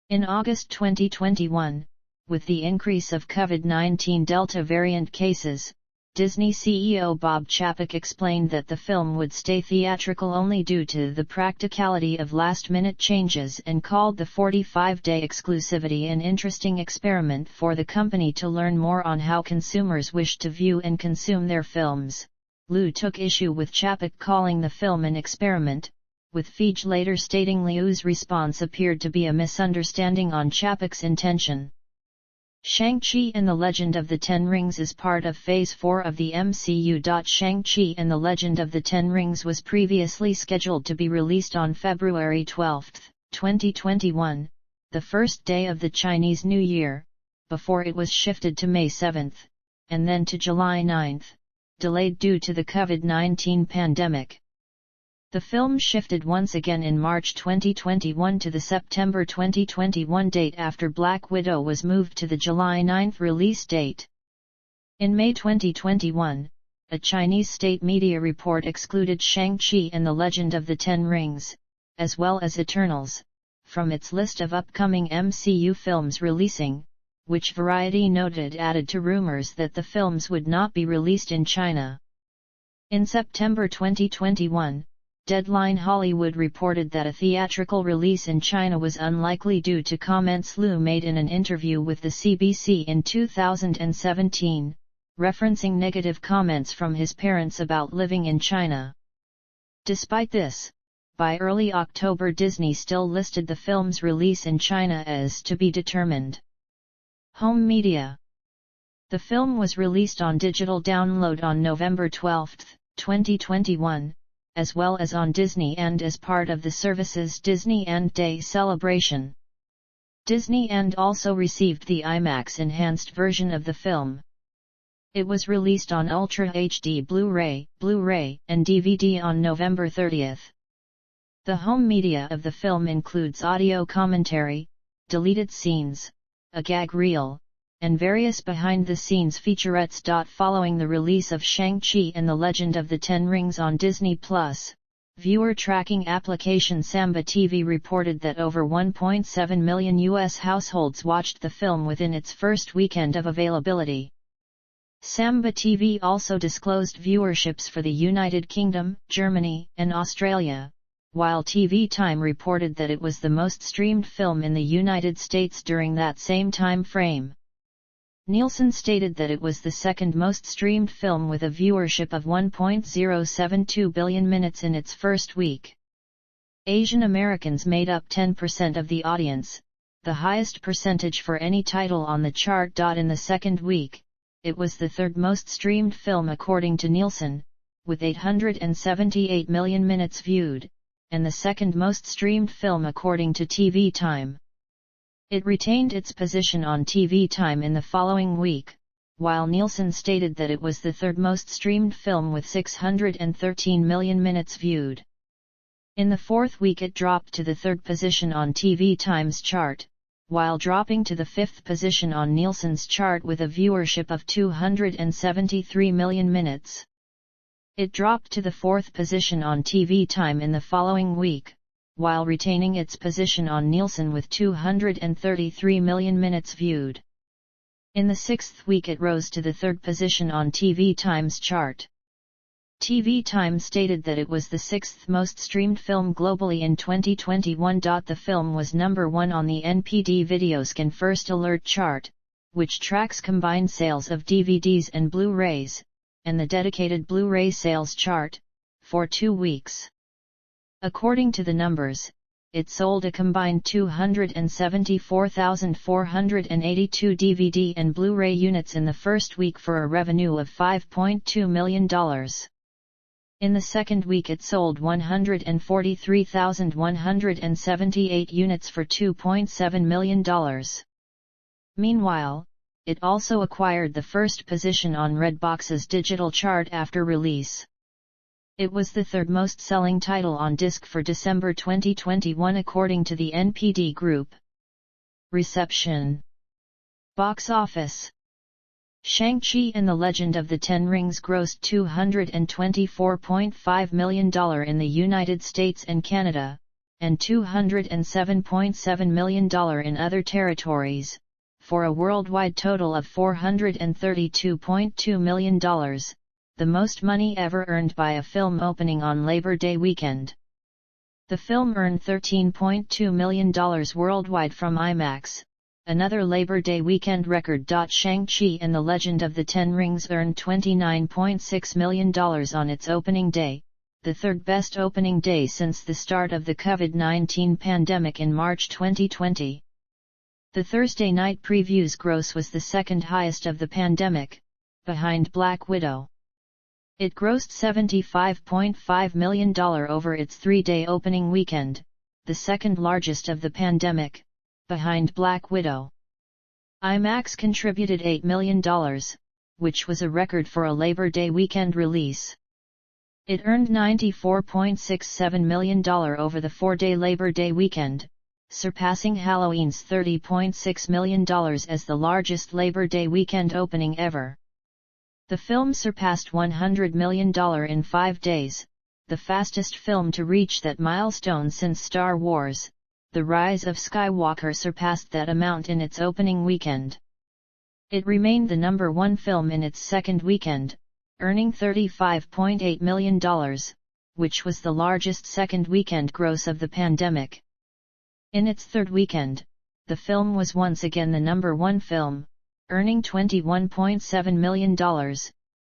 In August 2021, with the increase of COVID-19 Delta variant cases, Disney CEO Bob Chapek explained that the film would stay theatrical only due to the practicality of last-minute changes and called the 45-day exclusivity an interesting experiment for the company to learn more on how consumers wish to view and consume their films. Liu took issue with Chapek calling the film an experiment, with Feige later stating Liu's response appeared to be a misunderstanding on Chapek's intention. Shang-Chi and the Legend of the Ten Rings is part of Phase 4 of the MCU. Shang-Chi and the Legend of the Ten Rings was previously scheduled to be released on February 12, 2021, the first day of the Chinese New Year, before it was shifted to May 7, and then to July 9, delayed due to the COVID-19 pandemic. The film shifted once again in March 2021 to the September 2021 date after Black Widow was moved to the July 9 release date. In May 2021, a Chinese state media report excluded Shang-Chi and the Legend of the Ten Rings, as well as Eternals, from its list of upcoming MCU films releasing, which Variety noted added to rumors that the films would not be released in China. In September 2021, Deadline Hollywood reported that a theatrical release in China was unlikely due to comments Liu made in an interview with the CBC in 2017, referencing negative comments from his parents about living in China. Despite this, by early October Disney still listed the film's release in China as to be determined. Home media. The film was released on digital download on November 12, 2021, as well as on Disney and as part of the service's Disney and Day celebration. Disney and also received the IMAX enhanced version of the film. It was released on Ultra HD Blu-ray, and DVD on November 30. The home media of the film includes audio commentary, deleted scenes, a gag reel, and various behind-the-scenes featurettes. Following the release of Shang-Chi and the Legend of the Ten Rings on Disney+, viewer tracking application Samba TV reported that over 1.7 million U.S. households watched the film within its first weekend of availability. Samba TV also disclosed viewerships for the United Kingdom, Germany, and Australia, while TV Time reported that it was the most streamed film in the United States during that same time frame. Nielsen stated that it was the second most streamed film with a viewership of 1.072 billion minutes in its first week. Asian Americans made up 10% of the audience, the highest percentage for any title on the chart. In the second week, it was the third most streamed film according to Nielsen, with 878 million minutes viewed, and the second most streamed film according to TV Time. It retained its position on TV Time in the following week, while Nielsen stated that it was the third most streamed film with 613 million minutes viewed. In the fourth week it dropped to the third position on TV Time's chart, while dropping to the fifth position on Nielsen's chart with a viewership of 273 million minutes. It dropped to the fourth position on TV Time in the following week, while retaining its position on Nielsen with 233 million minutes viewed. In the sixth week it rose to the third position on TV Time's chart. TV Time stated that it was the sixth most streamed film globally in 2021. The film was number 1 on the NPD Videoscan First Alert chart, which tracks combined sales of DVDs and Blu-rays, and the dedicated Blu-ray sales chart, for 2 weeks. According to the numbers, it sold a combined 274,482 DVD and Blu-ray units in the first week for a revenue of $5.2 million. In the second week it sold 143,178 units for $2.7 million. Meanwhile, it also acquired the first position on Redbox's digital chart after release. It was the third most selling title on disc for December 2021 according to the NPD Group. Reception. Box office. Shang-Chi and the Legend of the Ten Rings grossed $224.5 million in the United States and Canada, and $207.7 million in other territories, for a worldwide total of $432.2 million. The most money ever earned by a film opening on Labor Day weekend. The film earned $13.2 million worldwide from IMAX, another Labor Day weekend record. Shang-Chi and the Legend of the Ten Rings earned $29.6 million on its opening day, the third best opening day since the start of the COVID-19 pandemic in March 2020. The Thursday night previews gross was the second highest of the pandemic, behind Black Widow. It grossed $75.5 million over its three-day opening weekend, the second largest of the pandemic, behind Black Widow. IMAX contributed $8 million, which was a record for a Labor Day weekend release. It earned $94.67 million over the four-day Labor Day weekend, surpassing Halloween's $30.6 million as the largest Labor Day weekend opening ever. The film surpassed $100 million in 5 days, the fastest film to reach that milestone since Star Wars: The Rise of Skywalker surpassed that amount in its opening weekend. It remained the number one film in its second weekend, earning $35.8 million, which was the largest second weekend gross of the pandemic. In its third weekend, the film was once again the number one film, earning $21.7 million,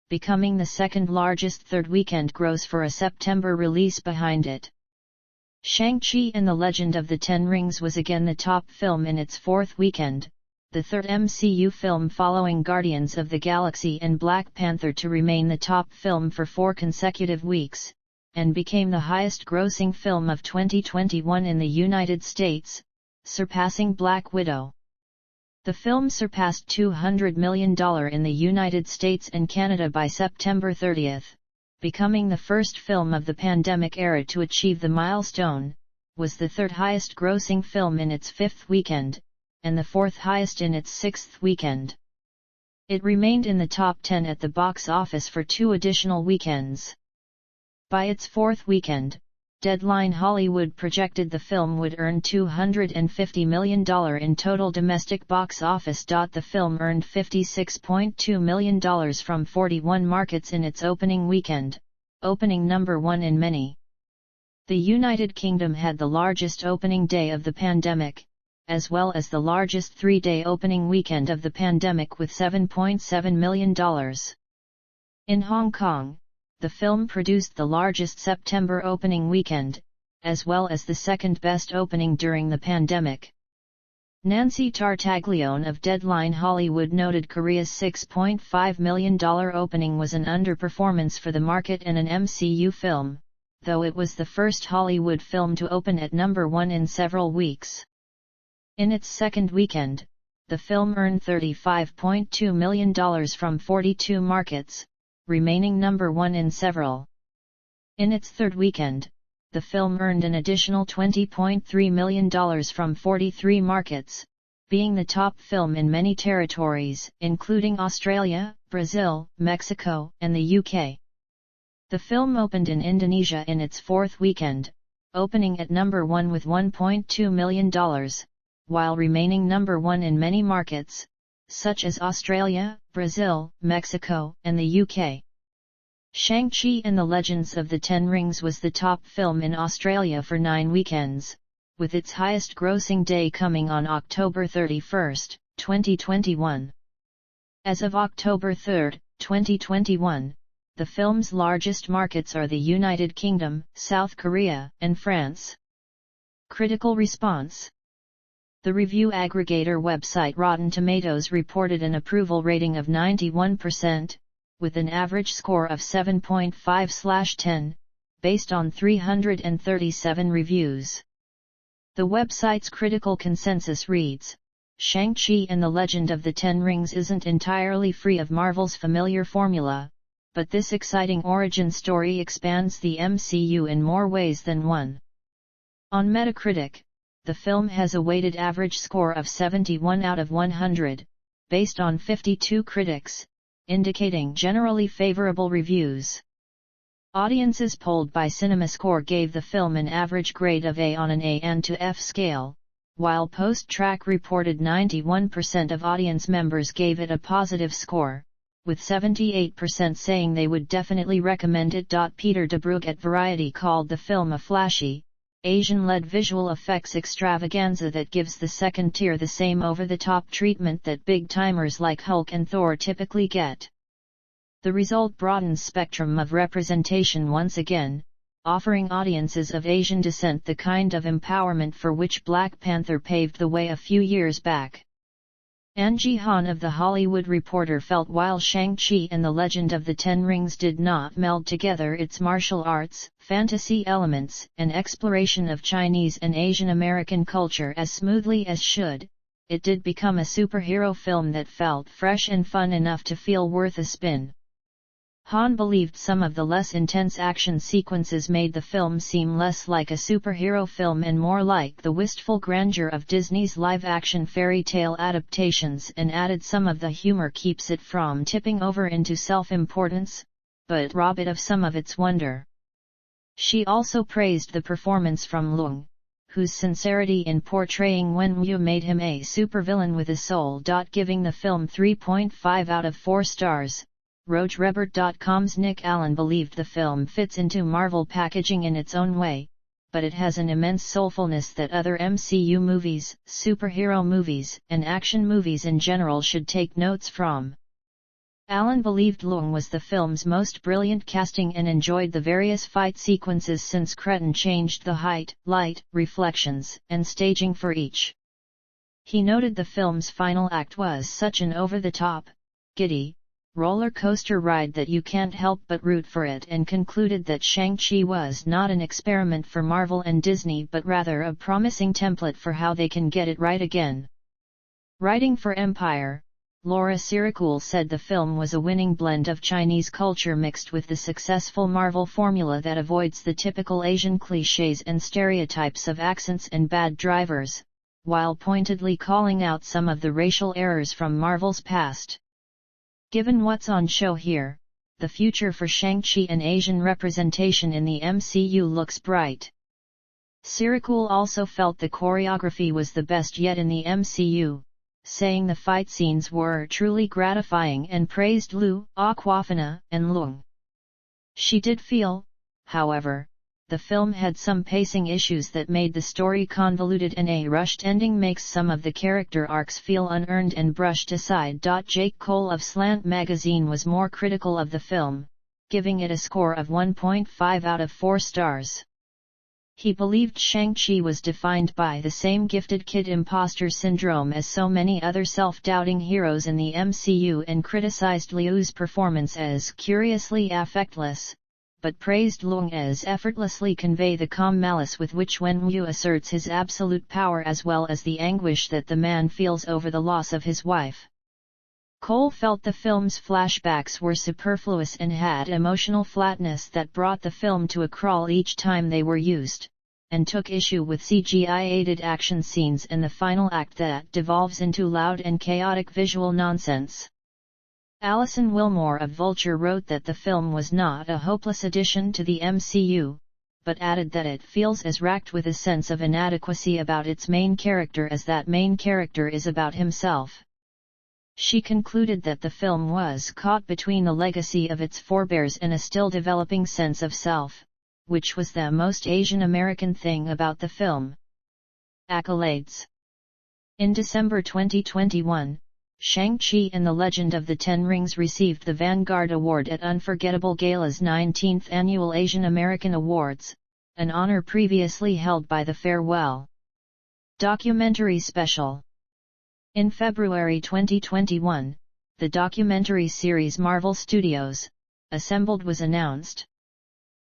becoming the second largest third weekend gross for a September release behind it. Shang-Chi and the Legend of the Ten Rings was again the top film in its fourth weekend, the third MCU film following Guardians of the Galaxy and Black Panther to remain the top film for 4 consecutive weeks, and became the highest-grossing film of 2021 in the United States, surpassing Black Widow. The film surpassed $200 million in the United States and Canada by September 30, becoming the first film of the pandemic era to achieve the milestone, was the third highest-grossing film in its fifth weekend, and the fourth highest in its sixth weekend. It remained in the top 10 at the box office for 2 additional weekends. By its fourth weekend, Deadline Hollywood projected the film would earn $250 million in total domestic box office. The film earned $56.2 million from 41 markets in its opening weekend, opening number one in many. The United Kingdom had the largest opening day of the pandemic, as well as the largest three-day opening weekend of the pandemic with $7.7 million. In Hong Kong, the film produced the largest September opening weekend, as well as the second-best opening during the pandemic. Nancy Tartaglione of Deadline Hollywood noted Korea's $6.5 million opening was an underperformance for the market and an MCU film, though it was the first Hollywood film to open at number one in several weeks. In its second weekend, the film earned $35.2 million from 42 markets, remaining number one in several. In its third weekend, the film earned an additional $20.3 million from 43 markets, being the top film in many territories, including Australia, Brazil, Mexico, and the UK. The film opened in Indonesia in its fourth weekend, opening at number one with $1.2 million, while remaining number one in many markets, such as Australia, Brazil, Mexico, and the UK. Shang-Chi and the Legends of the Ten Rings was the top film in Australia for 9 weekends, with its highest-grossing day coming on October 31, 2021. As of October 3, 2021, the film's largest markets are the United Kingdom, South Korea, and France. Critical response. The review aggregator website Rotten Tomatoes reported an approval rating of 91%, with an average score of 7.5/10, based on 337 reviews. The website's critical consensus reads, Shang-Chi and the Legend of the Ten Rings isn't entirely free of Marvel's familiar formula, but this exciting origin story expands the MCU in more ways than one. On Metacritic, the film has a weighted average score of 71 out of 100, based on 52 critics, indicating generally favorable reviews. Audiences polled by CinemaScore gave the film an average grade of A on an A and to F scale, while Post-Track reported 91% of audience members gave it a positive score, with 78% saying they would definitely recommend it. Peter DeBrugge at Variety called the film a flashy, Asian-led visual effects extravaganza that gives the second tier the same over-the-top treatment that big-timers like Hulk and Thor typically get. The result broadens spectrum of representation once again, offering audiences of Asian descent the kind of empowerment for which Black Panther paved the way a few years back. An Ji-han of The Hollywood Reporter felt while Shang-Chi and the Legend of the Ten Rings did not meld together its martial arts, fantasy elements, and exploration of Chinese and Asian American culture as smoothly as should, it did become a superhero film that felt fresh and fun enough to feel worth a spin. Han believed some of the less intense action sequences made the film seem less like a superhero film and more like the wistful grandeur of Disney's live-action fairy tale adaptations, and added some of the humor keeps it from tipping over into self-importance, but rob it of some of its wonder. She also praised the performance from Leung, whose sincerity in portraying Wenwu made him a supervillain with a soul. Giving the film 3.5 out of 4 stars. RogerEbert.com's Nick Allen believed the film fits into Marvel packaging in its own way, but it has an immense soulfulness that other MCU movies, superhero movies, and action movies in general should take notes from. Allen believed Leung was the film's most brilliant casting and enjoyed the various fight sequences since Cretin changed the height, light, reflections, and staging for each. He noted the film's final act was such an over-the-top, giddy, roller coaster ride that you can't help but root for it, and concluded that Shang-Chi was not an experiment for Marvel and Disney but rather a promising template for how they can get it right again. Writing for Empire, Laura Sirikul said the film was a winning blend of Chinese culture mixed with the successful Marvel formula that avoids the typical Asian clichés and stereotypes of accents and bad drivers, while pointedly calling out some of the racial errors from Marvel's past. Given what's on show here, the future for Shang-Chi and Asian representation in the MCU looks bright. Sirikul also felt the choreography was the best yet in the MCU, saying the fight scenes were truly gratifying, and praised Liu, Awkwafina, and Leung. She did feel, however, the film had some pacing issues that made the story convoluted, and a rushed ending makes some of the character arcs feel unearned and brushed aside. Jake Cole of Slant magazine was more critical of the film, giving it a score of 1.5 out of 4 stars. He believed Shang-Chi was defined by the same gifted kid imposter syndrome as so many other self-doubting heroes in the MCU, and criticized Liu's performance as curiously affectless, but praised Leung as effortlessly convey the calm malice with which Wenwu asserts his absolute power, as well as the anguish that the man feels over the loss of his wife. Cole felt the film's flashbacks were superfluous and had emotional flatness that brought the film to a crawl each time they were used, and took issue with CGI-aided action scenes and the final act that devolves into loud and chaotic visual nonsense. Alison Wilmore of Vulture wrote that the film was not a hopeless addition to the MCU, but added that it feels as racked with a sense of inadequacy about its main character as that main character is about himself. She concluded that the film was caught between the legacy of its forebears and a still developing sense of self, which was the most Asian American thing about the film. Accolades. In December 2021, Shang-Chi and the Legend of the Ten Rings received the Vanguard Award at Unforgettable Gala's 19th Annual Asian American Awards, an honor previously held by the Farewell Documentary Special. In February 2021, the documentary series Marvel Studios, Assembled was announced.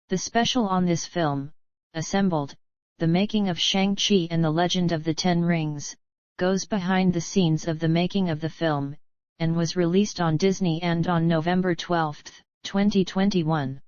The special on this film, Assembled, The Making of Shang-Chi and the Legend of the Ten Rings, goes behind the scenes of the making of the film, and was released on Disney and on November 12, 2021.